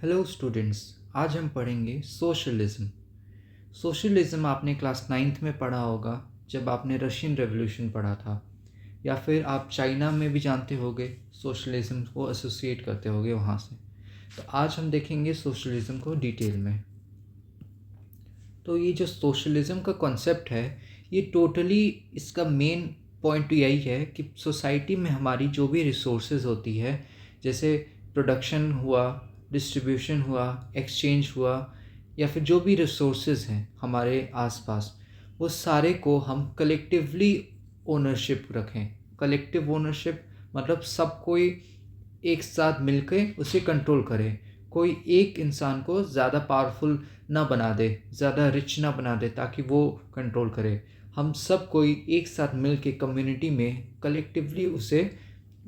Hello students. आज हम पढ़ेंगे सोशलिज्म। सोशलिज्म आपने क्लास 9th में पढ़ा होगा जब आपने रशियन रेवोल्यूशन पढ़ा था, या फिर आप चाइना में भी जानते होंगे, सोशलिज्म को एसोसिएट करते होंगे वहाँ से। तो आज हम देखेंगे सोशलिज्म को डिटेल में। तो ये जो सोशलिज्म का कॉन्सेप्ट है, ये टोटली इसका मेन पॉइंट यही है कि सोसाइटी में हमारी जो भी रिसोर्सेज होती है, जैसे प्रोडक्शन हुआ, डिस्ट्रीब्यूशन हुआ, एक्सचेंज हुआ, या फिर जो भी रिसोर्सेज हैं हमारे आसपास, वो सारे को हम कलेक्टिवली ओनरशिप रखें। कलेक्टिव ओनरशिप मतलब सब कोई एक साथ मिलकर उसे कंट्रोल करे। कोई एक इंसान को ज़्यादा पावरफुल ना बना दे, ज़्यादा रिच ना बना दे ताकि वो कंट्रोल करे। हम सब कोई एक साथ मिल के कम्युनिटी में कलेक्टिवली उसे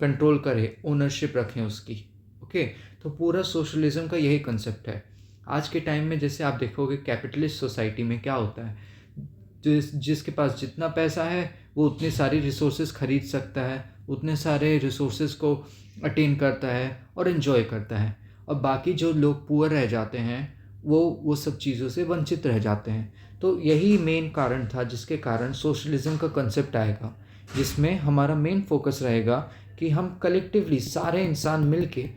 कंट्रोल करें, ओनरशिप रखें उसकी। ओके, तो पूरा सोशलिज्म का यही कंसेप्ट है। आज के टाइम में जैसे आप देखोगे कैपिटलिस्ट सोसाइटी में क्या होता है, जिसके पास जितना पैसा है वो उतनी सारी रिसोर्सेज खरीद सकता है, उतने सारे रिसोर्सेज को अटेन करता है और इन्जॉय करता है, और बाकी जो लोग पुअर रह जाते हैं वो सब चीज़ों से वंचित रह जाते हैं। तो यही मेन कारण था जिसके कारण सोशलिज्म का कंसेप्ट आएगा, जिसमें हमारा मेन फोकस रहेगा कि हम कलेक्टिवली सारे इंसान मिल के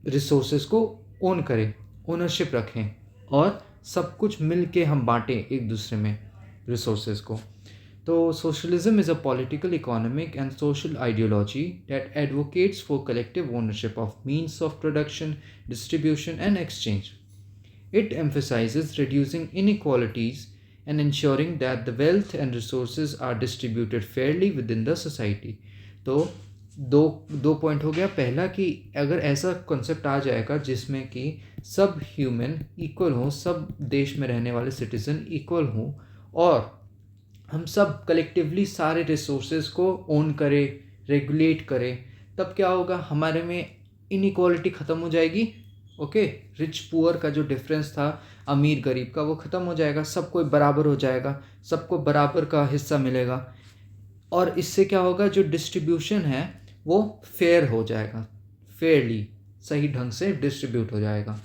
रिसोर्सेज को ओन करें, ओनरशिप रखें, और सब कुछ मिल के हम बांटें एक दूसरे में रिसोर्सेज को। तो socialism is a political, economic and social ideology that advocates for collective ownership of means of production, distribution, and exchange. It emphasizes reducing inequalities and ensuring that the wealth and resources are distributed fairly within the society. तो दो दो point हो गया। पहला कि अगर ऐसा concept आ जाएगा जिसमें कि सब ह्यूमन इक्वल हों, सब देश में रहने वाले सिटीज़न इक्वल हों, और हम सब कलेक्टिवली सारे रिसोर्सेज को ओन करें, रेगुलेट करें, तब क्या होगा, हमारे में इनइक्वालिटी ख़त्म हो जाएगी। ओके, रिच पुअर का जो डिफरेंस था, अमीर गरीब का, वो ख़त्म हो जाएगा। सब कोई बराबर हो जाएगा, सबको बराबर का हिस्सा मिलेगा, और इससे क्या होगा, जो डिस्ट्रीब्यूशन है वो फेयर हो जाएगा, फेयरली सही ढंग से डिस्ट्रीब्यूट हो जाएगा।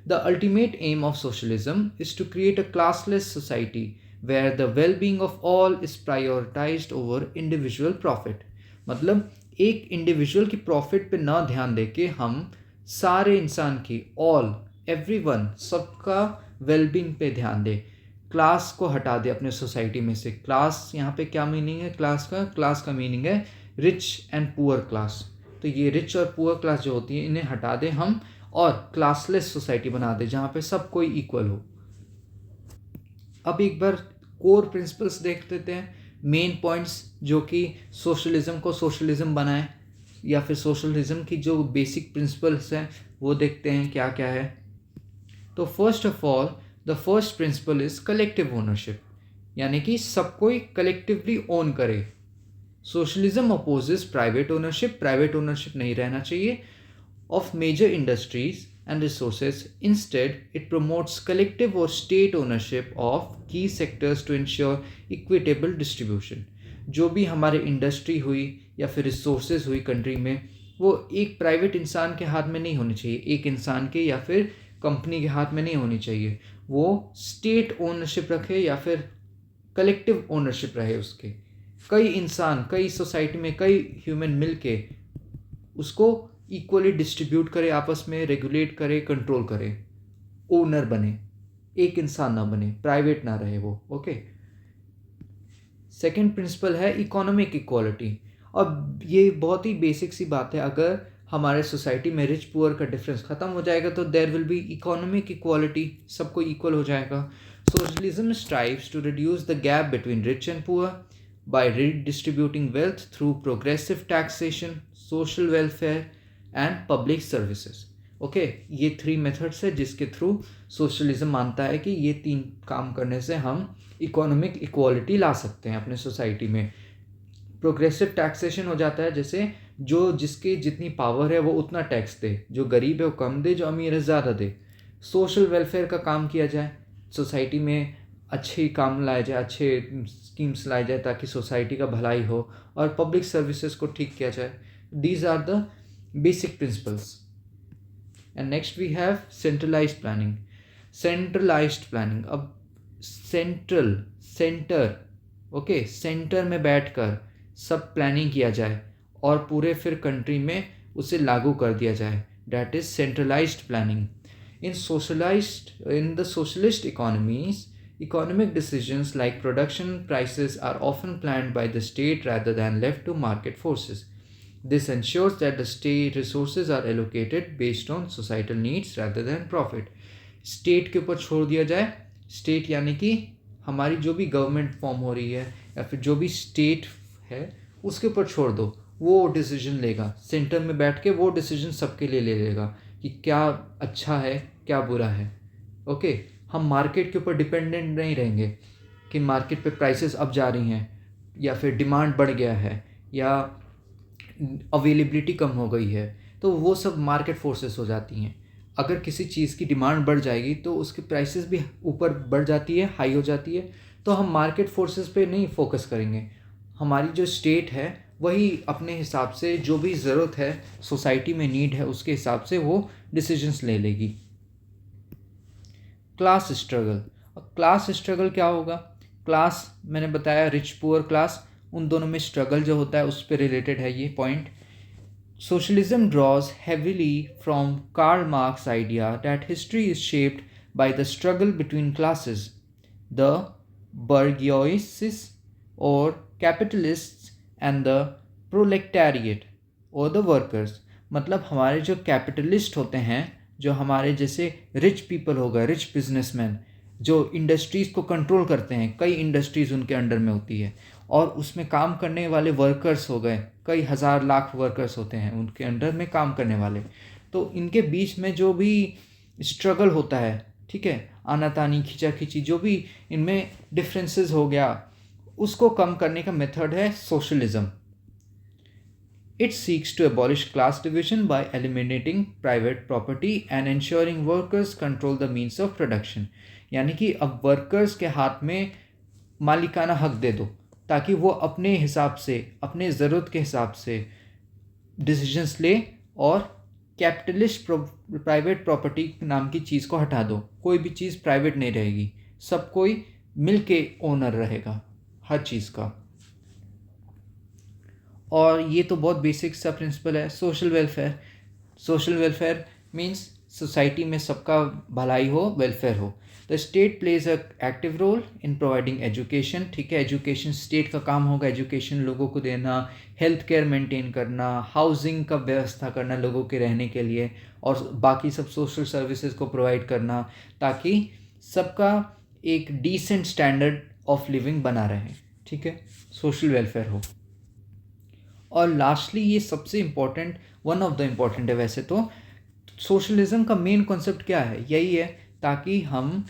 The ultimate aim of socialism is to create a classless society where the well-being of all is prioritized over individual profit। मतलब एक इंडिविजुअल की प्रॉफिट पे ना ध्यान दे के हम सारे इंसान की, ऑल, एवरीवन, सबका वेलबींग पे ध्यान दे। क्लास को हटा दे अपने सोसाइटी में से। क्लास यहाँ पे क्या मीनिंग है क्लास का मीनिंग है रिच एंड पुअर क्लास। तो ये रिच और पुअर क्लास जो होती है, इन्हें हटा दे हम, और क्लासलेस सोसाइटी बना दे जहाँ पे सब कोई इक्वल हो। अब एक बार कोर प्रिंसिपल्स देख लेते हैं, मेन पॉइंट्स जो कि सोशलिज्म को सोशलिज्म बनाए, या फिर सोशलिज्म की जो बेसिक प्रिंसिपल्स हैं वो देखते हैं क्या क्या है। तो first of all, the first principle is collective ownership, यानी कि सब कोई कलेक्टिवली ओन करे। सोशलिज्म अपोजेस प्राइवेट ओनरशिप नहीं रहना चाहिए of major industries and resources. Instead, it promotes collective or state ownership of key sectors to ensure equitable distribution. जो भी हमारे इंडस्ट्री हुई या फिर रिसोर्सेज हुई कंट्री में, वो एक प्राइवेट इंसान के हाथ में नहीं होनी चाहिए, एक इंसान के या फिर कंपनी के हाथ में नहीं होनी चाहिए। वो स्टेट ओनरशिप रखे या फिर कलेक्टिव ओनरशिप रहे उसके। कई इंसान, कई सोसाइटी में कई ह्यूमन मिल के उसको इक्वली डिस्ट्रीब्यूट करे, आपस में रेगुलेट करे, कंट्रोल करे, ओनर बने, एक इंसान ना बने, प्राइवेट ना रहे वो। ओके, सेकंड प्रिंसिपल है इकोनॉमिक इक्वालिटी। अब ये बहुत ही बेसिक सी बात है, अगर हमारे सोसाइटी में रिच पुअर का डिफरेंस ख़त्म हो जाएगा तो there will be economic equality, सबको इक्वल हो जाएगा। Socialism strives to reduce the gap between rich and poor by redistributing wealth through progressive taxation, social welfare and public services। Okay, ये 3 methods है जिसके थ्रू सोशलिज्म मानता है कि ये 3 काम करने से हम इकोनॉमिक इक्वालिटी ला सकते हैं अपने सोसाइटी में। प्रोग्रेसिव टैक्सेशन हो जाता है, जैसे जो जिसकी जितनी पावर है वो उतना टैक्स दे, जो गरीब है वो कम दे, जो अमीर है ज़्यादा दे। सोशल वेलफेयर का काम किया जाए, सोसाइटी में अच्छे काम लाए जाए, अच्छे स्कीम्स लाए जाए ताकि सोसाइटी का भलाई हो, और पब्लिक सर्विसेज को ठीक किया जाए। These are the basic principles. And next we have centralised planning. Centralised planning, अब सेंटर ओके, सेंटर में बैठकर सब प्लानिंग किया जाए और पूरे फिर कंट्री में उसे लागू कर दिया जाए, that is centralised planning. In the socialist economies, economic decisions like production prices are often planned by the state rather than left to market forces. This ensures that the state resources are allocated based on societal needs rather than profit. State के ऊपर छोड़ दिया जाए, state यानी कि हमारी जो भी गवर्नमेंट फॉर्म हो रही है या फिर जो भी स्टेट है उसके ऊपर छोड़ दो, वो डिसीजन लेगा। सेंटर में बैठ के वो डिसीजन सबके लिए ले लेगा कि क्या अच्छा है क्या बुरा है। ओके, हम मार्केट के ऊपर डिपेंडेंट नहीं रहेंगे कि मार्केट पे प्राइसेस अब जा रही हैं या फिर डिमांड बढ़ गया है या अवेलेबिलिटी कम हो गई है, तो वो सब मार्केट फोर्सेस हो जाती हैं। अगर किसी चीज़ की डिमांड बढ़ जाएगी तो उसकी प्राइसेस भी ऊपर बढ़ जाती है, हाई हो जाती है, तो हम मार्केट फोर्सेस पे नहीं फोकस करेंगे। हमारी जो स्टेट है वही अपने हिसाब से जो भी ज़रूरत है, सोसाइटी में नीड है, उसके हिसाब से वो डिसीजंस ले लेगी। क्लास स्ट्रगल, क्लास स्ट्रगल क्या होगा? क्लास मैंने बताया रिच पुअर क्लास, उन दोनों में स्ट्रगल जो होता है उस पर रिलेटेड है ये point. Socialism draws heavily from Karl Marx's idea that history is shaped by the struggle between classes, the bourgeoisie or capitalists and the proletariat or the workers। मतलब हमारे जो कैपिटलिस्ट होते हैं, जो हमारे जैसे रिच पीपल हो गए, रिच बिजनेसमैन, जो इंडस्ट्रीज़ को कंट्रोल करते हैं, कई इंडस्ट्रीज़ उनके अंडर में होती है, और उसमें काम करने वाले वर्कर्स हो गए, कई हज़ार लाख वर्कर्स होते हैं उनके अंडर में काम करने वाले। तो इनके बीच में जो भी स्ट्रगल होता है, ठीक है, आनातानी खींचाखींची, जो भी इनमें डिफरेंसेस हो गया, उसको कम करने का मेथड है socialism. It seeks to abolish class division by eliminating private property and ensuring workers control the means of production। यानी कि अब वर्कर्स के हाथ में मालिकाना हक दे दो ताकि वो अपने हिसाब से, अपने ज़रूरत के हिसाब से डिसीजंस ले, और कैपिटलिस्ट प्राइवेट प्रॉपर्टी नाम की चीज़ को हटा दो। कोई भी चीज़ प्राइवेट नहीं रहेगी, सब कोई मिल के ओनर रहेगा हर चीज़ का। और ये तो बहुत बेसिक सा प्रिंसिपल है। सोशल वेलफेयर मीन्स सोसाइटी में सबका भलाई हो, वेलफेयर हो। The state plays a active role in providing education, ठीक है, एजुकेशन स्टेट का काम होगा, एजुकेशन लोगों को देना, हेल्थ केयर मेंटेन करना, हाउसिंग का व्यवस्था करना लोगों के रहने के लिए, और बाकी सब सोशल सर्विसेज को प्रोवाइड करना ताकि सबका एक डिसेंट स्टैंडर्ड ऑफ लिविंग बना रहे, ठीक है, सोशल वेलफेयर हो। और लास्टली ये सबसे important, one of the important है वैसे तो, सोशलिज्म का मेन कॉन्सेप्ट क्या है? यही है ताकि हम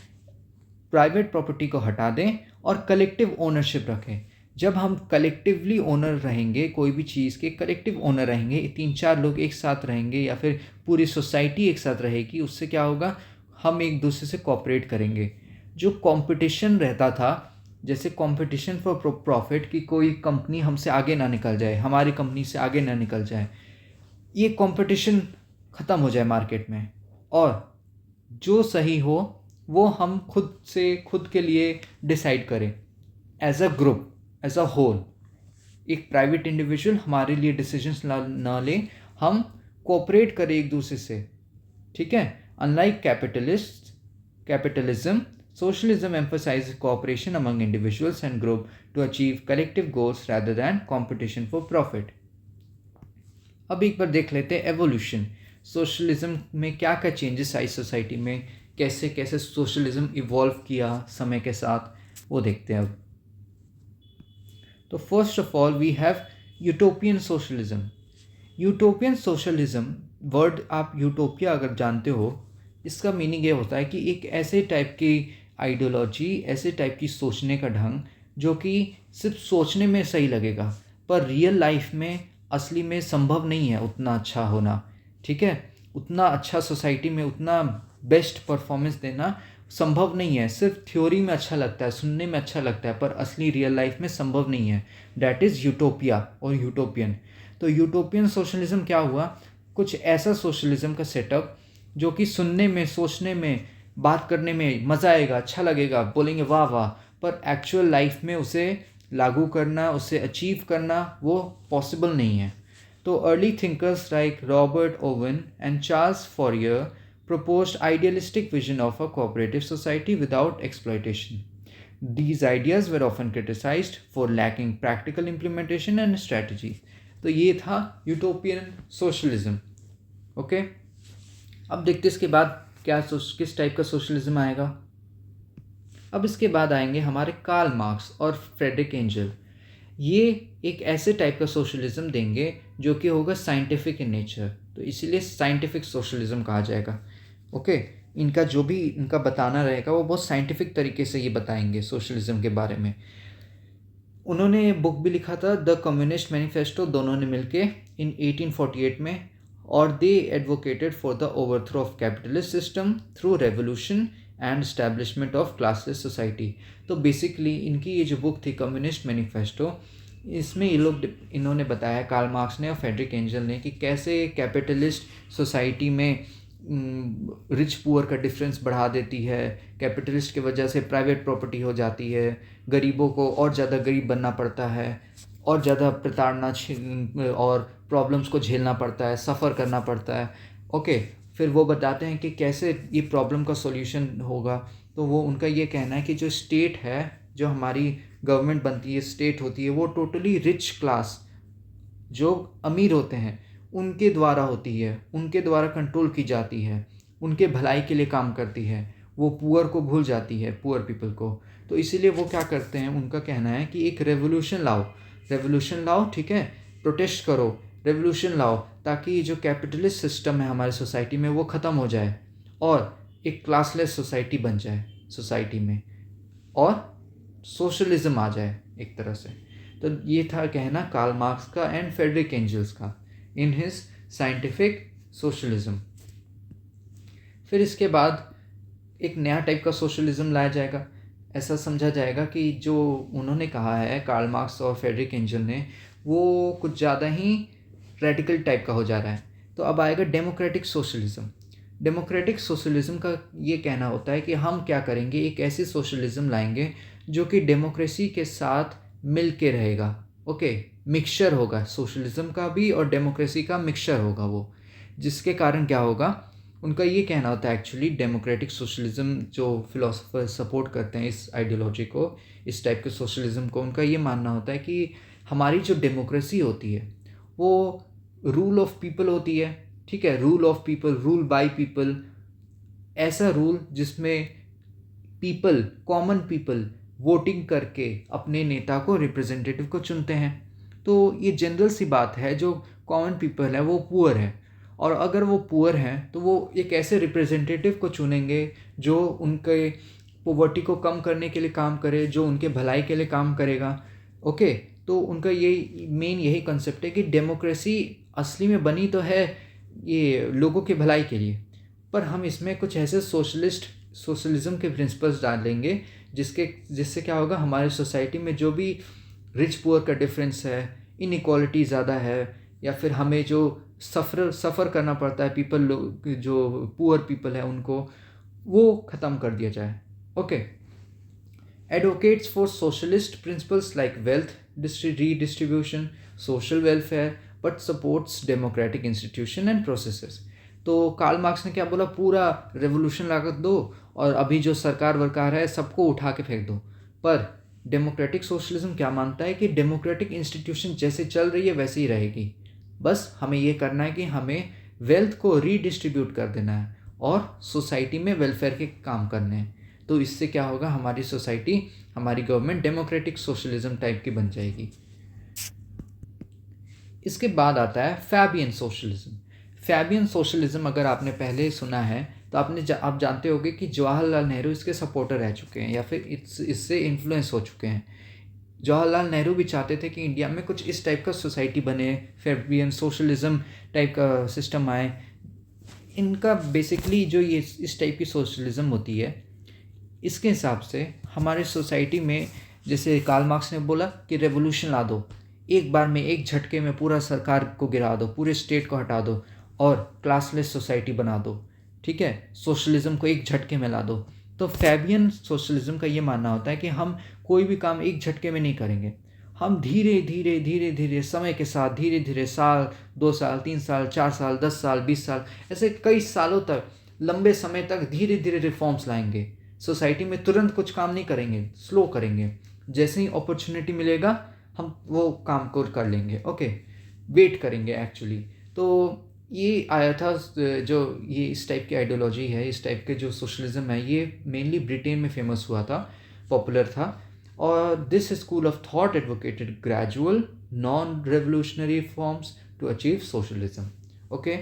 प्राइवेट प्रॉपर्टी को हटा दें और कलेक्टिव ओनरशिप रखें। जब हम कलेक्टिवली ओनर रहेंगे, कोई भी चीज़ के कलेक्टिव ओनर रहेंगे, 3-4 लोग एक साथ रहेंगे या फिर पूरी सोसाइटी एक साथ रहेगी, उससे क्या होगा, हम एक दूसरे से कोऑपरेट करेंगे। जो कंपटीशन रहता था, जैसे कंपटीशन फॉर प्रॉफिट, कि कोई कंपनी हमसे आगे ना निकल जाए, हमारी कंपनी से आगे ना निकल जाए, ये कंपटीशन ख़त्म हो जाए मार्केट में, और जो सही हो वो हम खुद से, खुद के लिए डिसाइड करें as a group, as a whole. एक प्राइवेट इंडिविजुअल हमारे लिए डिसीजंस ना ले, हम कोऑपरेट करें एक दूसरे से, ठीक है। Unlike capitalism, socialism emphasizes cooperation among individuals and groups to achieve collective goals rather than competition for profit। अब एक बार देख लेते हैं एवोल्यूशन, सोशलिज्म में क्या क्या चेंजेस आई सोसाइटी में, कैसे कैसे सोशलिज्म इवॉल्व किया समय के साथ, वो देखते हैं अब। तो first of all we have utopian socialism. Utopian socialism word, आप यूटोपिया अगर जानते हो, इसका मीनिंग ये होता है कि एक ऐसे टाइप की आइडियोलॉजी, ऐसे टाइप की सोचने का ढंग जो कि सिर्फ सोचने में सही लगेगा पर रियल लाइफ में असली में संभव नहीं है उतना अच्छा होना, ठीक है, उतना अच्छा सोसाइटी में उतना बेस्ट परफॉर्मेंस देना संभव नहीं है। सिर्फ थ्योरी में अच्छा लगता है, सुनने में अच्छा लगता है, पर असली रियल लाइफ में संभव नहीं है। डैट इज़ यूटोपिया और यूटोपियन। तो यूटोपियन सोशलिज्म क्या हुआ, कुछ ऐसा सोशलिज्म का सेटअप जो कि सुनने में, सोचने में, बात करने में मज़ा आएगा, अच्छा लगेगा, बोलेंगे वाह वाह, पर एक्चुअल लाइफ में उसे लागू करना, उसे अचीव करना वो पॉसिबल नहीं है। तो early thinkers like Robert oven and Charles फॉरियर proposed idealistic vision of a cooperative society without exploitation. These ideas were often criticized for lacking practical implementation and strategy. तो ये था यूटोपियन सोशलिज्म। ओके, अब देखते इसके बाद किस टाइप का socialism आएगा। अब इसके बाद आएंगे हमारे कार्ल मार्क्स और फ्रेडरिक एंजल। ये एक ऐसे टाइप का सोशलिज्म देंगे जो कि होगा साइंटिफिक इन नेचर, तो इसीलिए साइंटिफिक सोशलिज्म कहा जाएगा। ओके, इनका जो भी इनका बताना रहेगा वो बहुत साइंटिफिक तरीके से ये बताएंगे सोशलिज्म के बारे में। उन्होंने बुक भी लिखा था द कम्युनिस्ट मैनिफेस्टो, दोनों ने मिलके इन 1848 में, और they advocated for the overthrow of capitalist system through revolution and establishment of classless society. तो बेसिकली इनकी ये जो बुक थी कम्युनिस्ट मैनिफेस्टो, इसमें इन्होंने बताया, कार्ल मार्क्स ने और फ्रेडरिक एंजल ने, कि कैसे कैपिटलिस्ट सोसाइटी में रिच पुअर का डिफरेंस बढ़ा देती है, कैपिटलिस्ट की वजह से प्राइवेट प्रॉपर्टी हो जाती है, गरीबों को और ज़्यादा गरीब बनना पड़ता है, और ज़्यादा प्रताड़ना और प्रॉब्लम्स को झेलना पड़ता है, सफ़र करना पड़ता है। ओके, फिर वो बताते हैं कि कैसे ये प्रॉब्लम का सॉल्यूशन होगा। तो वो उनका ये कहना है कि जो स्टेट है, जो हमारी गवर्नमेंट बनती है, स्टेट होती है, वो टोटली रिच क्लास, जो अमीर होते हैं उनके द्वारा होती है, उनके द्वारा कंट्रोल की जाती है, उनके भलाई के लिए काम करती है, वो पुअर को भूल जाती है, पुअर पीपल को। तो इसीलिए वो क्या करते हैं, उनका कहना है कि एक रेवोल्यूशन लाओ, ठीक है, प्रोटेस्ट करो, रेवोल्यूशन लाओ, ताकि जो कैपिटलिस्ट सिस्टम है हमारी सोसाइटी में वो ख़त्म हो जाए और एक क्लासलेस सोसाइटी बन जाए सोसाइटी में, और सोशलिज्म आ जाए एक तरह से। तो ये था कहना कार्ल मार्क्स का एंड फ्रेडरिक एंजल्स का इन हिज साइंटिफिक सोशलिज्म। फिर इसके बाद एक नया टाइप का सोशलिज्म लाया जाएगा। ऐसा समझा जाएगा कि जो उन्होंने कहा है कार्ल मार्क्स और फ्रेडरिक एंजल ने, वो कुछ ज़्यादा ही रेडिकल टाइप का हो जा रहा है। तो अब आएगा डेमोक्रेटिक सोशलिज्म। डेमोक्रेटिक सोशलिज्म का ये कहना होता है कि हम क्या करेंगे, एक ऐसी सोशलिज्म लाएंगे जो कि डेमोक्रेसी के साथ मिल के रहेगा। ओके, मिक्सचर होगा सोशलिज्म का भी और डेमोक्रेसी का मिक्सचर होगा वो, जिसके कारण क्या होगा, उनका ये कहना होता है एक्चुअली डेमोक्रेटिक सोशलिज्म, जो फिलोसोफर सपोर्ट करते हैं इस आइडियोलॉजी को, इस टाइप के सोशलिज्म को, उनका ये मानना होता है कि हमारी जो डेमोक्रेसी होती है वो रूल ऑफ पीपल होती है, ठीक है, rule of people, rule by people, ऐसा रूल जिसमें पीपल, कॉमन पीपल वोटिंग करके अपने नेता को, रिप्रेजेंटेटिव को चुनते हैं। तो ये जनरल सी बात है, जो कॉमन पीपल है वो पुअर है, और अगर वो पुअर हैं तो वो एक ऐसे रिप्रेजेंटेटिव को चुनेंगे जो उनके पॉवर्टी को कम करने के लिए काम करे, जो उनके भलाई के लिए काम करेगा। ओके, तो उनका यही कंसेप्ट है कि डेमोक्रेसी असली में बनी तो है ये लोगों के भलाई के लिए, पर हम इसमें कुछ ऐसे सोशलिज्म के प्रिंसिपल्स डालेंगे जिससे क्या होगा, हमारी सोसाइटी में जो भी रिच पुअर का डिफरेंस है, इनइक्वालिटी ज़्यादा है, या फिर हमें जो सफ़र करना पड़ता है पीपल, जो पुअर पीपल है उनको, वो ख़त्म कर दिया जाए। Okay, advocates for socialist principles like wealth redistribution, social welfare, but supports democratic institution and processes। तो कार्ल मार्क्स ने क्या बोला, पूरा रेवोल्यूशन ला दो और अभी जो सरकार वरकार है सबको उठा के फेंक दो। पर डेमोक्रेटिक सोशलिज्म क्या मानता है कि डेमोक्रेटिक इंस्टीट्यूशन जैसे चल रही है वैसे ही रहेगी, बस हमें ये करना है कि हमें वेल्थ को रीडिस्ट्रीब्यूट कर देना है और सोसाइटी में वेलफेयर के काम करने हैं। तो इससे क्या होगा, हमारी सोसाइटी, हमारी गवर्नमेंट डेमोक्रेटिक सोशलिज्म टाइप की बन जाएगी। इसके बाद आता है फैबियन सोशलिज्म। फैबियन सोशलिज्म अगर आपने पहले सुना है तो आप जानते होंगे कि जवाहरलाल नेहरू इसके सपोर्टर रह चुके हैं या फिर इससे इन्फ्लुएंस हो चुके हैं। जवाहरलाल नेहरू भी चाहते थे कि इंडिया में कुछ इस टाइप का सोसाइटी बने, फैबियन सोशलिज्म टाइप का सिस्टम आए। इनका बेसिकली जो ये इस टाइप की सोशलिज्म होती है, इसके हिसाब से हमारे सोसाइटी में, जैसे कार्ल मार्क्स ने बोला कि रेवोल्यूशन ला दो, एक बार में, एक झटके में पूरा सरकार को गिरा दो, पूरे स्टेट को हटा दो और क्लासलेस सोसाइटी बना दो, ठीक है, सोशलिज्म को एक झटके में ला दो। तो फैबियन सोशलिज्म का ये मानना होता है कि हम कोई भी काम एक झटके में नहीं करेंगे, हम धीरे धीरे धीरे धीरे समय के साथ धीरे धीरे साल 2 साल 3 साल 4 साल 10 साल 20 साल ऐसे कई सालों तक लंबे समय तक धीरे धीरे रिफॉर्म्स लाएंगे। सोसाइटी में तुरंत कुछ काम नहीं करेंगे, स्लो करेंगे, जैसे ही अपॉर्चुनिटी मिलेगा हम वो काम को कर लेंगे। ओके, वेट करेंगे एक्चुअली। तो ये आया था जो ये इस टाइप की आइडियोलॉजी है, इस टाइप के जो सोशलिज्म है, ये मेनली ब्रिटेन में फेमस हुआ था, पॉपुलर था। और this school of thought advocated gradual non revolutionary forms to achieve socialism. Okay,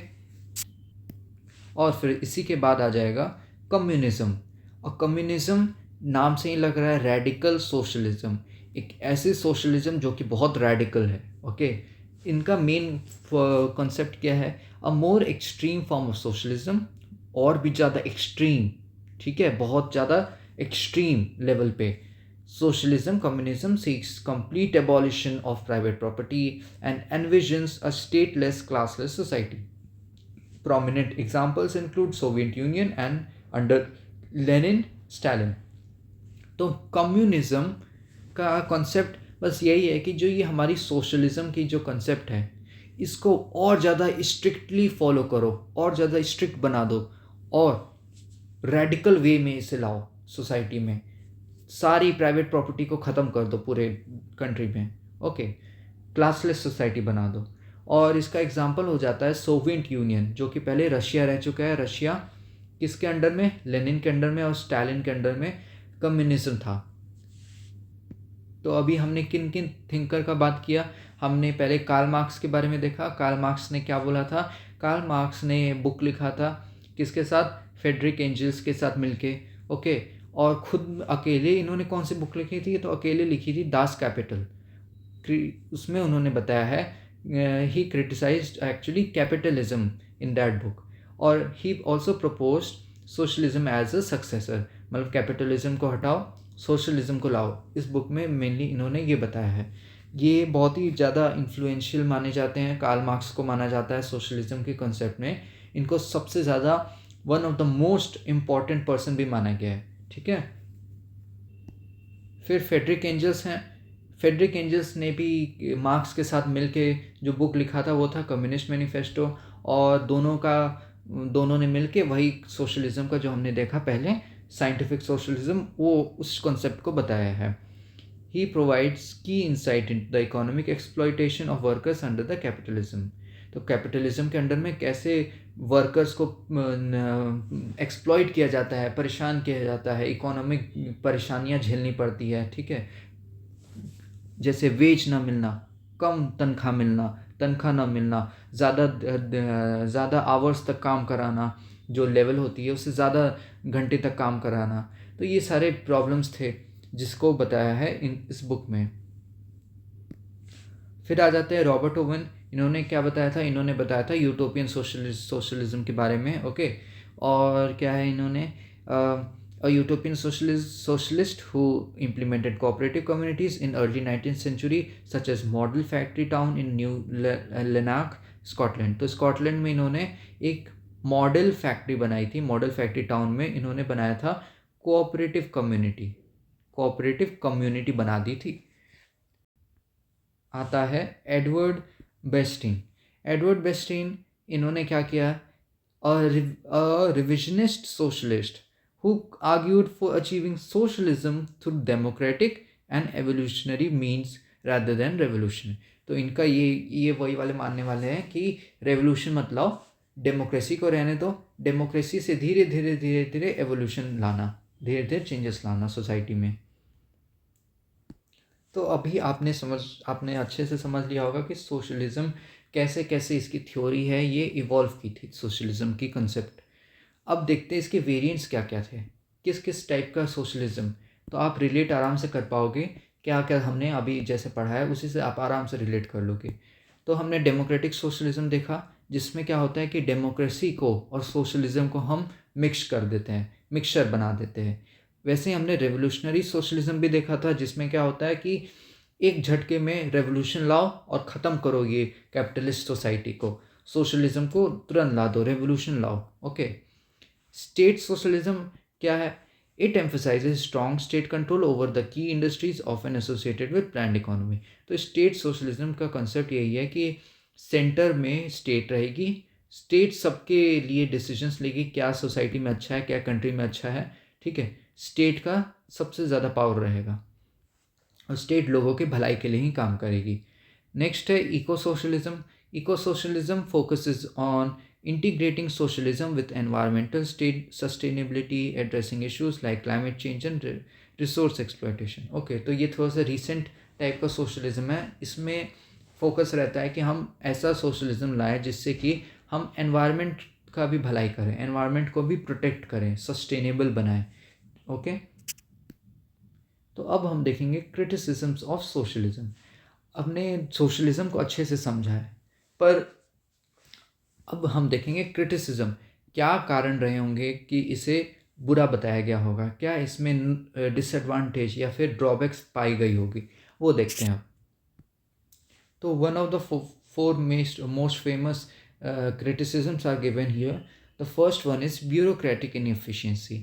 और फिर इसी के बाद आ जाएगा कम्युनिज्म। और कम्युनिज्म नाम से ही लग रहा है रेडिकल सोशलिज्म, एक ऐसी सोशलिज्म जो कि बहुत रेडिकल है। ओके, इनका मेन कॉन्सेप्ट क्या है? A more extreme form of socialism, और भी ज़्यादा एक्सट्रीम, ठीक है, बहुत ज़्यादा एक्सट्रीम लेवल पे। Socialism communism seeks complete abolition of private property and envisions a stateless classless society. Prominent examples include Soviet Union and under Lenin, Stalin। तो communism का कॉन्सेप्ट बस यही है कि जो ये हमारी सोशलिज्म की जो कॉन्सेप्ट है, इसको और ज़्यादा स्ट्रिक्टली फॉलो करो, और ज़्यादा स्ट्रिक्ट बना दो, और रेडिकल वे में इसे लाओ सोसाइटी में। सारी प्राइवेट प्रॉपर्टी को ख़त्म कर दो पूरे कंट्री में। ओके, क्लासलेस सोसाइटी बना दो। और इसका एग्जांपल हो जाता है सोवियत यूनियन, जो कि पहले रशिया रह चुका है। रशिया किसके अंडर में? लेनिन के अंडर में और स्टालिन के अंडर में कम्युनिज्म था। तो अभी हमने किन किन थिंकर का बात किया? हमने पहले कार्ल मार्क्स के बारे में देखा। कार्ल मार्क्स ने क्या बोला था? कार्ल मार्क्स ने बुक लिखा था किसके साथ? फ्रेडरिक एंजल्स के साथ मिलके। ओके, और खुद अकेले इन्होंने कौन सी बुक लिखी थी? तो अकेले लिखी थी दास कैपिटल। उसमें उन्होंने बताया है he criticized actually capitalism in that book, और he also proposed socialism as a successor. मतलब कैपिटलिज्म को हटाओ, सोशलिज्म को लाओ। इस बुक में मेनली इन्होंने ये बताया है। ये बहुत ही ज़्यादा इन्फ्लुएंशियल माने जाते हैं। कार्ल मार्क्स को माना जाता है सोशलिज्म के कॉन्सेप्ट में, इनको सबसे ज़्यादा one of the most important person भी माना गया है। ठीक है, फिर फ्रेडरिक एंजल्स हैं। फ्रेडरिक एंजल्स ने भी मार्क्स के साथ मिलके जो बुक लिखा था वो था कम्युनिस्ट मैनिफेस्टो, और दोनों ने मिलके वही सोशलिज्म का जो हमने देखा पहले साइंटिफिक सोशलिज्म, वो उस कॉन्सेप्ट को बताया है। ही प्रोवाइड्स की insight in the economic exploitation of workers under the capitalism. तो कैपिटलिज्म के अंडर में कैसे वर्कर्स को एक्सप्लॉइट किया जाता है, परेशान किया जाता है, इकोनॉमिक परेशानियां झेलनी पड़ती है। ठीक है, जैसे वेज ना मिलना, कम तनख्वाह मिलना, तनख्वाह ना मिलना, ज़्यादा आवर्स तक काम कराना, जो लेवल होती है उससे ज़्यादा घंटे तक काम कराना। तो ये सारे प्रॉब्लम्स थे जिसको बताया है इस बुक में। फिर आ जाते हैं रॉबर्ट ओवन। इन्होंने क्या बताया था? इन्होंने बताया था यूटोपियन सोशलिज्म के बारे में। ओके, और क्या है इन्होंने? a utopian socialist who implemented cooperative communities in early 19th century such as model factory town in New Lanark, Scotland. तो स्कॉटलैंड में इन्होंने एक मॉडल फैक्ट्री बनाई थी। मॉडल फैक्ट्री टाउन में इन्होंने बनाया था कोऑपरेटिव कम्युनिटी बना दी थी। आता है एडवर्ड बेस्टीन। एडवर्ड बेस्टीन इन्होंने क्या किया? a revisionist socialist who argued for achieving socialism through democratic and evolutionary means rather than revolution। तो इनका ये वही वाले मानने वाले हैं कि रेवोल्यूशन मत लाओ, डेमोक्रेसी को रहने दो, डेमोक्रेसी से धीरे धीरे धीरे धीरे एवोल्यूशन लाना, धीरे धीरे चेंजेस लाना सोसाइटी में। तो अभी आपने अच्छे से समझ लिया होगा कि सोशलिज्म कैसे कैसे इसकी थ्योरी है, ये इवॉल्व की थी सोशलिज्म की कंसेप्ट। अब देखते हैं इसके वेरिएंट्स क्या क्या थे, किस किस टाइप का सोशलिज्म। तो आप रिलेट आराम से कर पाओगे, क्या क्या हमने अभी जैसे पढ़ा है उसी से आप आराम से रिलेट कर लोगे। तो हमने डेमोक्रेटिक सोशलिज्म देखा, जिसमें क्या होता है कि डेमोक्रेसी को और सोशलिज्म को हम मिक्स कर देते हैं, मिक्सचर बना देते हैं। वैसे ही हमने रेवोल्यूशनरी सोशलिज्म भी देखा था, जिसमें क्या होता है कि एक झटके में रेवोल्यूशन लाओ और ख़त्म करो ये कैपिटलिस्ट सोसाइटी को, सोशलिज्म को तुरंत ला दो, रेवोल्यूशन लाओ। ओके, स्टेट सोशलिज्म क्या है? It emphasises strong state control over the key industries often associated with planned economy. तो स्टेट सोशलिज्म का कंसेप्ट यही है कि सेंटर में स्टेट रहेगी, स्टेट सबके लिए डिसीजंस लेगी, क्या सोसाइटी में अच्छा है, क्या कंट्री में अच्छा है, ठीक है। स्टेट का सबसे ज़्यादा पावर रहेगा और स्टेट लोगों के भलाई के लिए ही काम करेगी। नेक्स्ट है eco socialism. Eco socialism focuses on integrating socialism with environmental state sustainability, addressing issues like climate change and resource exploitation. Okay, तो ये थोड़ा सा रिसेंट टाइप का सोशलिज्म है। इसमें फोकस रहता है कि हम ऐसा सोशलिज्म लाएं जिससे कि हम एनवायरनमेंट का भी भलाई करें, एनवायरनमेंट को भी प्रोटेक्ट करें, सस्टेनेबल बनाएं। ओके, तो अब हम देखेंगे क्रिटिसिजम्स ऑफ सोशलिज्म। हमने सोशलिज्म को अच्छे से समझा है, पर अब हम देखेंगे क्रिटिसिज्म, क्या कारण रहे होंगे कि इसे बुरा बताया गया होगा, क्या इसमें डिसएडवांटेज या फिर ड्रॉबैक्स पाई गई होगी, वो देखते हैं अब। तो one of the four most famous criticisms are given here. The first one is bureaucratic inefficiency.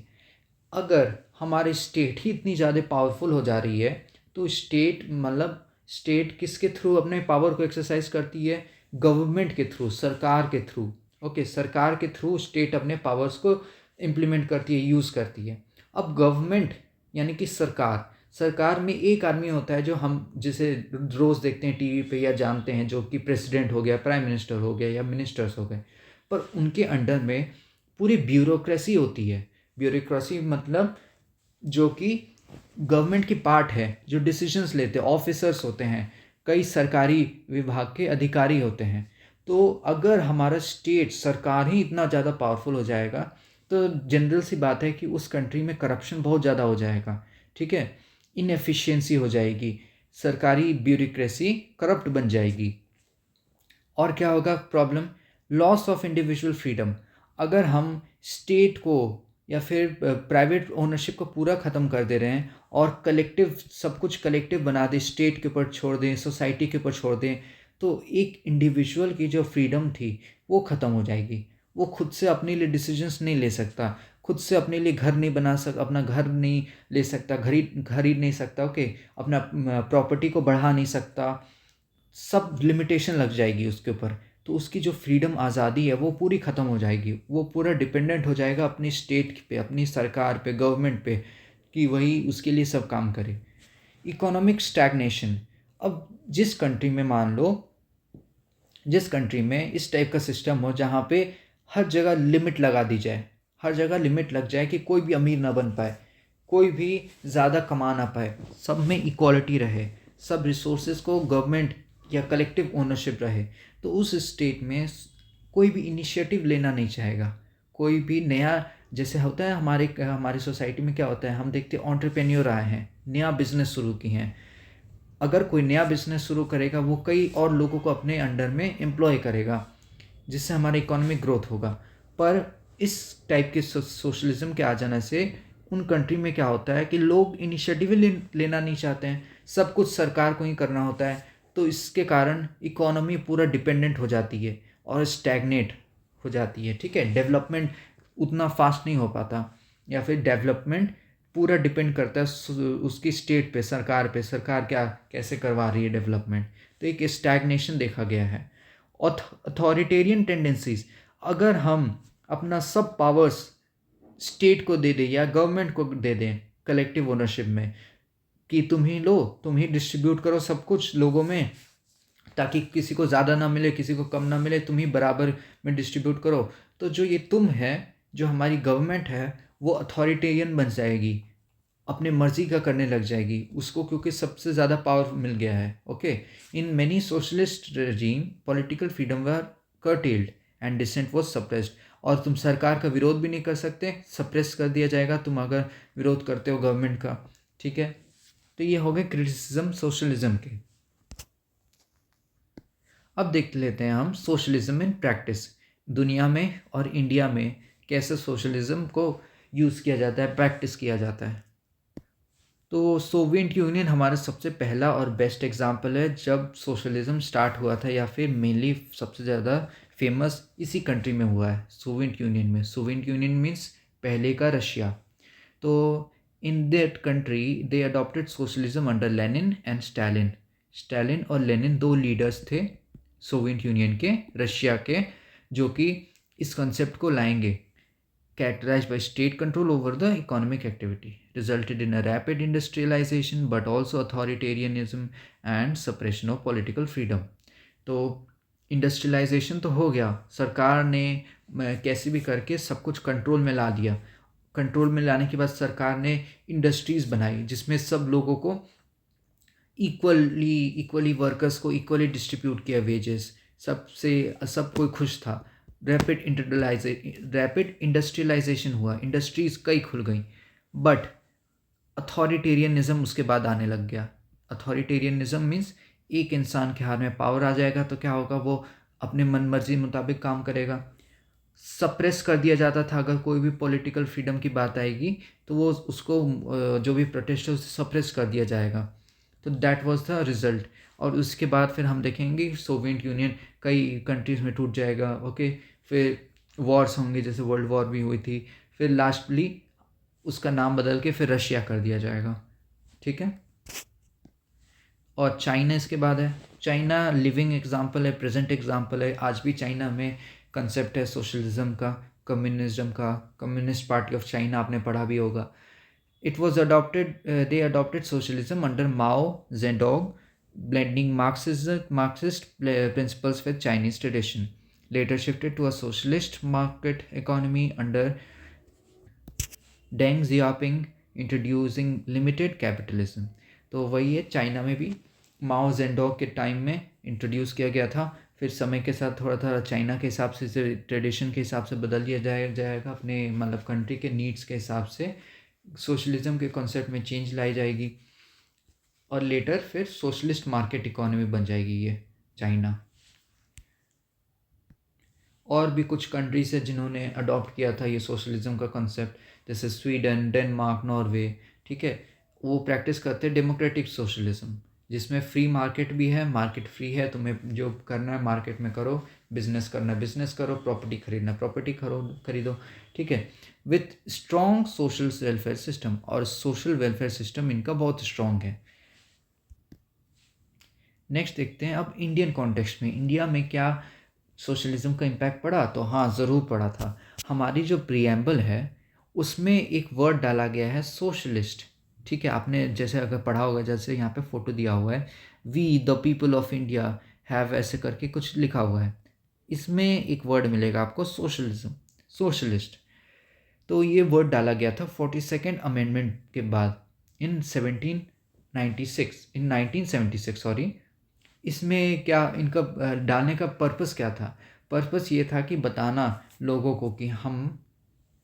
अगर हमारी स्टेट ही इतनी ज़्यादा पावरफुल हो जा रही है तो स्टेट मतलब स्टेट किसके थ्रू अपने पावर को एक्सरसाइज करती है? गवर्नमेंट के थ्रू, सरकार के थ्रू। ओके, सरकार के थ्रू स्टेट अपने पावर्स को इम्प्लीमेंट करती है, यूज़ करती है। अब गवर्नमेंट यानी कि सरकार में एक आदमी होता है जो हम जिसे रोज़ देखते हैं टीवी पे या जानते हैं, जो कि प्रेसिडेंट हो गया, प्राइम मिनिस्टर हो गया या मिनिस्टर्स हो गए, पर उनके अंडर में पूरी ब्यूरोक्रेसी होती है। ब्यूरोक्रेसी मतलब जो कि गवर्नमेंट की पार्ट है, जो डिसीजंस लेते हैं, ऑफिसर्स होते हैं, कई सरकारी विभाग के अधिकारी होते हैं। तो अगर हमारा स्टेट सरकार ही इतना ज़्यादा पावरफुल हो जाएगा तो जनरल सी बात है कि उस कंट्री में करप्शन बहुत ज़्यादा हो जाएगा, ठीक है, इनएफिशिएंसी हो जाएगी, सरकारी ब्यूरोक्रेसी करप्ट बन जाएगी। और क्या होगा problem? Loss of individual freedom. अगर हम स्टेट को या फिर प्राइवेट ओनरशिप को पूरा ख़त्म कर दे रहे हैं और कलेक्टिव सब कुछ कलेक्टिव बना दें, स्टेट के ऊपर छोड़ दें, सोसाइटी के ऊपर छोड़ दें, तो एक इंडिविजुअल की जो फ्रीडम थी वो ख़त्म हो जाएगी। वो खुद से अपने लिए डिसीजंस नहीं ले सकता, खुद से अपने लिए घर नहीं बना अपना घर नहीं ले सकता, खरीद नहीं सकता, ओके, अपना प्रॉपर्टी को बढ़ा नहीं सकता, सब लिमिटेशन लग जाएगी उसके ऊपर। तो उसकी जो फ्रीडम आज़ादी है वो पूरी ख़त्म हो जाएगी, वो पूरा डिपेंडेंट हो जाएगा अपनी स्टेट पे, अपनी सरकार पे, गवर्नमेंट पे, कि वही उसके लिए सब काम करे। Economic stagnation. अब जिस कंट्री में इस टाइप का सिस्टम हो जहाँ पे हर जगह लिमिट लगा दी जाए, हर जगह लिमिट लग जाए कि कोई भी अमीर ना बन पाए, कोई भी ज़्यादा कमा ना पाए, सब में इक्वालिटी रहे, सब रिसोर्सेज को गवर्नमेंट या कलेक्टिव ओनरशिप रहे, तो उस स्टेट में कोई भी इनिशिएटिव लेना नहीं चाहेगा। कोई भी नया, जैसे होता है हमारी सोसाइटी में क्या होता है, हम देखते हैं एंटरप्रेन्योर आए हैं, नया बिजनेस शुरू किए हैं। अगर कोई नया बिजनेस शुरू करेगा वो कई और लोगों को अपने अंडर में एम्प्लॉय करेगा, जिससे हमारा इकोनॉमिक ग्रोथ होगा। पर इस टाइप के सोशलिज्म के आ जाने से उन कंट्री में क्या होता है कि लोग इनिशिएटिव लेना नहीं चाहते हैं, सब कुछ सरकार को ही करना होता है। तो इसके कारण इकोनॉमी पूरा डिपेंडेंट हो जाती है और स्टैग्नेट हो जाती है, ठीक है। डेवलपमेंट उतना फास्ट नहीं हो पाता, या फिर डेवलपमेंट पूरा डिपेंड करता है उसकी स्टेट पे, सरकार क्या कैसे करवा रही है डेवलपमेंट। तो एक स्टैग्नेशन देखा गया है। Authoritarian tendencies. अगर हम अपना सब पावर्स स्टेट को दे दें या गवर्नमेंट को दे दें कलेक्टिव ओनरशिप में, कि तुम ही लो, तुम ही डिस्ट्रीब्यूट करो सब कुछ लोगों में, ताकि किसी को ज़्यादा ना मिले, किसी को कम ना मिले, तुम ही बराबर में डिस्ट्रीब्यूट करो, तो जो ये तुम है, जो हमारी गवर्नमेंट है, वो अथॉरिटेरियन बन जाएगी, अपने मर्जी का करने लग जाएगी उसको, क्योंकि सबसे ज़्यादा पावर मिल गया है। Okay, in many socialist regime political freedom were curtailed and dissent was suppressed. और तुम सरकार का विरोध भी नहीं कर सकते, सप्रेस कर दिया जाएगा तुम अगर विरोध करते हो गवर्नमेंट का, ठीक है। तो ये हो गए क्रिटिसिज्म सोशलिज्म के। अब देख लेते हैं हम सोशलिज्म इन प्रैक्टिस, दुनिया में और इंडिया में कैसे सोशलिज्म को यूज़ किया जाता है, प्रैक्टिस किया जाता है। तो सोवियत यूनियन हमारा सबसे पहला और बेस्ट एग्जाम्पल है जब सोशलिज्म स्टार्ट हुआ था, या फिर मेनली सबसे ज़्यादा फेमस इसी कंट्री में हुआ है, सोवियत यूनियन में। सोवियत यूनियन मीन्स पहले का रशिया। तो in that country they adopted socialism under Lenin and Stalin. Stalin और लेनिन दो लीडर्स थे सोवियत यूनियन के, रशिया के, जो कि इस कंसेप्ट को लाएंगे। Characterized by state control over the economic activity, resulted in a rapid industrialization but also authoritarianism and suppression of political freedom. तो इंडस्ट्रियलाइजेशन तो हो गया, सरकार ने कैसे भी करके सब कुछ कंट्रोल में ला दिया। कंट्रोल में लाने के बाद सरकार ने इंडस्ट्रीज़ बनाई जिसमें सब लोगों को इक्वली वर्कर्स को इक्वली डिस्ट्रीब्यूट किया वेजेस, सब कोई खुश था। रैपिड इंडस्ट्रियलाइजेशन हुआ, इंडस्ट्रीज कई खुल गई, बट अथॉरिटेरियनिज्म उसके बाद आने लग गया। अथॉरिटेरियनिज्म मीन्स एक इंसान के हाथ में पावर आ जाएगा तो क्या होगा, वो अपने मन मर्जी मुताबिक काम करेगा। सप्रेस कर दिया जाता था, अगर कोई भी पॉलिटिकल फ्रीडम की बात आएगी तो वो उसको जो भी प्रोटेस्ट है उसे सप्रेस कर दिया जाएगा। तो दैट वाज द रिजल्ट। और उसके बाद फिर हम देखेंगे सोवियत यूनियन कई कंट्रीज़ में टूट जाएगा। ओके, फिर वॉर्स होंगे, जैसे वर्ल्ड वॉर भी हुई थी। फिर लास्टली उसका नाम बदल के फिर रशिया कर दिया जाएगा। ठीक है। और चाइना इसके बाद है। चाइना लिविंग एग्जाम्पल है, प्रेजेंट एग्जाम्पल है। आज भी चाइना में कंसेप्ट है सोशलिज्म का, कम्युनिज्म का। कम्युनिस्ट पार्टी ऑफ चाइना आपने पढ़ा भी होगा। It was adopted, they adopted socialism under Mao Zedong, blending Marxist principles with Chinese tradition. Later shifted to a socialist market economy under Deng Xiaoping, introducing limited capitalism. तो वही है, China में भी माओ Zedong के टाइम में introduce किया गया था। फिर समय के साथ थोड़ा थोड़ा चाइना के हिसाब से, ट्रेडिशन के हिसाब से बदल दिया जाएगा, अपने मतलब कंट्री के नीड्स के हिसाब से सोशलिज्म के कॉन्सेप्ट में चेंज लाई जाएगी। और लेटर फिर सोशलिस्ट मार्केट इकोनॉमी बन जाएगी ये चाइना। और भी कुछ कंट्रीज है जिन्होंने अडॉप्ट किया था ये सोशलिज्म का कॉन्सेप्ट, जैसे स्वीडन, डेनमार्क, नॉर्वे। ठीक है, वो प्रैक्टिस करते हैं डेमोक्रेटिक सोशलिज्म, जिसमें फ्री मार्केट भी है, मार्केट फ्री है, तुम्हें जो करना है मार्केट में करो, बिजनेस करना है बिजनेस करो, प्रॉपर्टी खरीदना प्रॉपर्टी खरीदो। ठीक है, with strong social welfare system. और सोशल वेलफेयर सिस्टम इनका बहुत स्ट्रॉन्ग है। नेक्स्ट देखते हैं अब इंडियन कॉन्टेक्स्ट में, इंडिया में क्या सोशलिज्म का इम्पैक्ट पड़ा। तो हाँ, ज़रूर पड़ा था। हमारी जो प्रीएम्बल है उसमें एक वर्ड डाला गया है सोशलिस्ट। ठीक है, आपने जैसे अगर पढ़ा होगा, जैसे यहाँ पे फोटो दिया हुआ है, we the people of India have, ऐसे करके कुछ लिखा हुआ है। इसमें एक वर्ड मिलेगा आपको सोशलिज्म, सोशलिस्ट। तो ये वर्ड डाला गया था 42nd अमेंडमेंट के बाद इन 1976 सॉरी। इसमें क्या इनका डालने का पर्पस क्या था? पर्पस ये था कि बताना लोगों को कि हम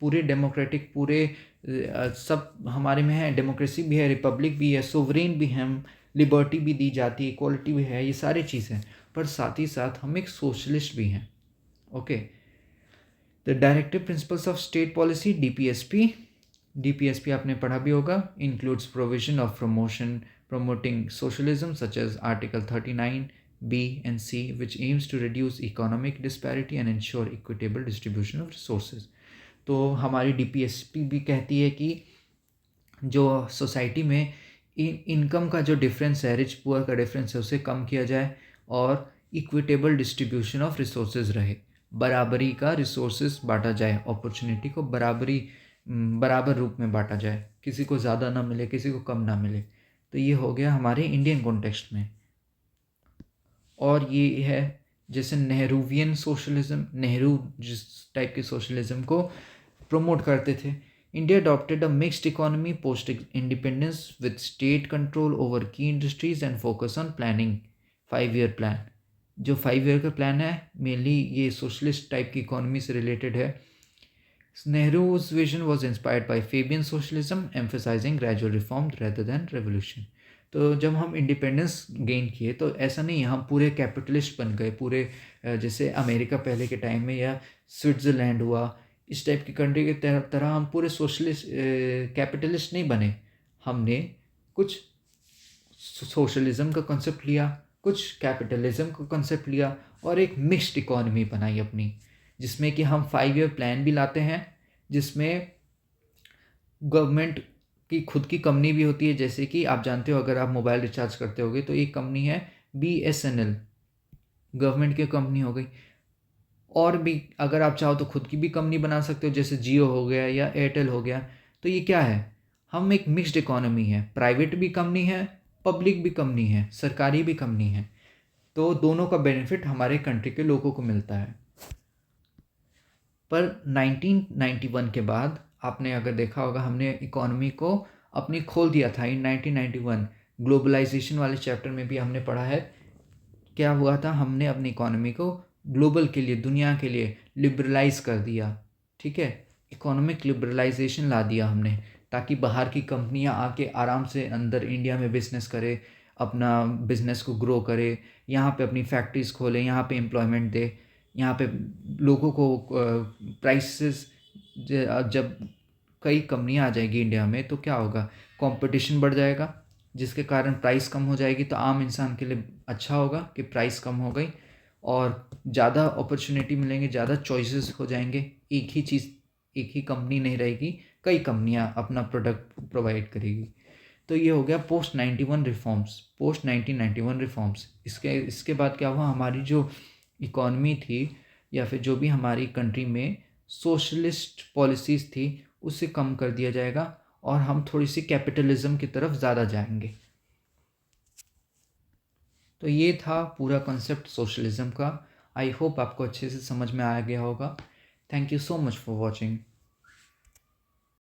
पूरे डेमोक्रेटिक, पूरे सब हमारे में है, डेमोक्रेसी भी है, रिपब्लिक भी है, सोवरेन भी है, लिबर्टी भी दी जाती है, इक्वालिटी भी है, ये सारी चीज़ें, पर साथ ही साथ हम एक सोशलिस्ट भी हैं। Okay, the directive principles of state policy, DPSP आपने पढ़ा भी होगा, includes provision of promoting socialism such as Article 39B and C, which aims to reduce economic disparity and ensure equitable distribution of resources. तो हमारी DPSP भी कहती है कि जो सोसाइटी में इनकम का जो डिफरेंस है, रिच पुअर का डिफरेंस है, उसे कम किया जाए और इक्विटेबल डिस्ट्रीब्यूशन ऑफ रिसोर्सेज रहे, बराबरी का रिसोर्सेज बांटा जाए, अपॉर्चुनिटी को बराबर रूप में बांटा जाए, किसी को ज़्यादा ना मिले, किसी को कम ना मिले। तो ये हो गया हमारे इंडियन कॉन्टेक्स्ट में। और ये है जैसे नेहरूवियन सोशलिज्म, नेहरू जिस टाइप के सोशलिज्म को प्रमोट करते थे। India adopted a mixed economy post independence with state control over key industries and focus on planning 5-year plan. जो 5 year का प्लान है मेनली ये सोशलिस्ट टाइप की इकोनॉमी से रिलेटेड है। Nehru's vision was inspired by Fabian socialism, emphasizing gradual reform rather than revolution. तो जब हम इंडिपेंडेंस गेन किए तो ऐसा नहीं है हम पूरे कैपिटलिस्ट बन गए, पूरे जैसे अमेरिका पहले के टाइम में या स्विट्ज़रलैंड हुआ, इस टाइप की कंट्री की तरह हम पूरे सोशलिस्ट कैपिटलिस्ट नहीं बने। हमने कुछ सोशलिज्म का कॉन्सेप्ट लिया, कुछ कैपिटलिज्म का कॉन्सेप्ट लिया और एक मिक्स्ड इकोनॉमी बनाई अपनी, जिसमें कि हम 5 ईयर प्लान भी लाते हैं, जिसमें गवर्नमेंट की खुद की कंपनी भी होती है। जैसे कि आप जानते हो, अगर आप मोबाइल रिचार्ज करते होगे तो एक कंपनी है BSNL, गवर्नमेंट की कंपनी हो गई। और भी अगर आप चाहो तो खुद की भी कंपनी बना सकते हो, जैसे जियो हो गया या एयरटेल हो गया। तो ये क्या है, हम एक मिक्स्ड इकोनॉमी है, प्राइवेट भी कंपनी है, पब्लिक भी कंपनी है, सरकारी भी कंपनी है। तो दोनों का बेनिफिट हमारे कंट्री के लोगों को मिलता है। पर 1991 के बाद आपने अगर देखा होगा, हमने इकोनॉमी को अपनी खोल दिया था इन 1991। ग्लोबलाइजेशन वाले चैप्टर में भी हमने पढ़ा है क्या हुआ था। हमने अपनी इकोनॉमी को ग्लोबल के लिए, दुनिया के लिए लिबरलाइज कर दिया। ठीक है, इकोनॉमिक लिबरलाइजेशन ला दिया हमने, ताकि बाहर की कंपनियां आके आराम से अंदर इंडिया में बिजनेस करे, अपना बिजनेस को ग्रो करे, यहाँ पे अपनी फैक्ट्रीज खोले, यहाँ पे एम्प्लॉयमेंट दे, यहाँ पे लोगों को प्राइसेस। जब कई कंपनियां आ जाएगी इंडिया में तो क्या होगा, कंपटीशन बढ़ जाएगा, जिसके कारण प्राइस कम हो जाएगी। तो आम इंसान के लिए अच्छा होगा कि प्राइस कम हो गई और ज़्यादा अपॉर्चुनिटी मिलेंगे, ज़्यादा चॉइसेस हो जाएंगे। एक ही चीज़, एक ही कंपनी नहीं रहेगी, कई कंपनियां अपना प्रोडक्ट प्रोवाइड करेगी। तो ये हो गया पोस्ट 1991 रिफॉर्म्स। इसके बाद क्या हुआ, हमारी जो इकॉनमी थी या फिर जो भी हमारी कंट्री में सोशलिस्ट पॉलिसीज़ थी, उसे कम कर दिया जाएगा और हम थोड़ी सी कैपिटलिज्म की तरफ ज़्यादा जाएंगे। तो ये था पूरा कॉन्सेप्ट सोशलिज्म का। आई होप आपको अच्छे से समझ में आ गया होगा। Thank you so much for watching.